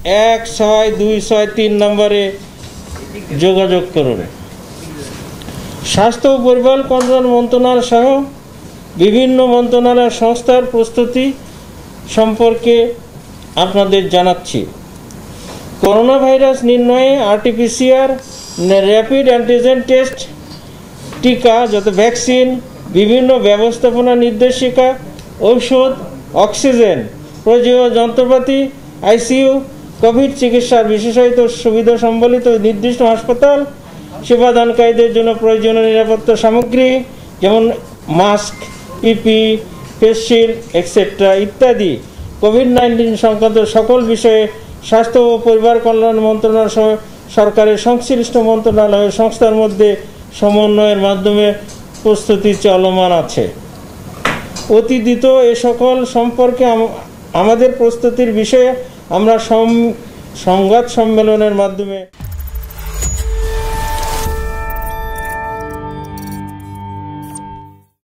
162623 নম্বরে যোগাযোগ করুন। স্বাস্থ্য ও পরিবার কল্যাণ মন্ত্রণালয় সহ বিভিন্ন মন্ত্রণালয় সংস্থার প্রস্তুতি সম্পর্কে আপনাদের জানাচ্ছি। করোনা ভাইরাস নির্ণয়ে আরটিপিসিআর, র্যাপিড অ্যান্টিজেন টেস্ট, টিকা যত ভ্যাকসিন, বিভিন্ন ব্যবস্থাপনা নির্দেশিকা, ঔষধ, অক্সিজেন, প্রয়োজনীয় যন্ত্রপাতি, আইসিইউ, কোভিড চিকিৎসার বিশেষায়িত সুবিধা সম্বলিত নির্দিষ্ট হাসপাতাল, সেবাদানকারীদের জন্য প্রয়োজনীয় নিরাপত্তা সামগ্রী যেমন মাস্ক, পিপি, ফেস শিল্ড এক্সেট্রা ইত্যাদি কোভিড-19 সংক্রান্ত সকল বিষয়ে স্বাস্থ্য ও পরিবার কল্যাণ মন্ত্রণালয় সহ সরকারের সংশ্লিষ্ট মন্ত্রণালয় ও সংস্থার মধ্যে সমন্বয়ের মাধ্যমে প্রস্তুতি চলমান আছে। অতি দ্রুত এ সকল সম্পর্কে আমাদের প্রস্তুতির বিষয়ে আমরা সংবাদ সম্মেলনের মাধ্যমে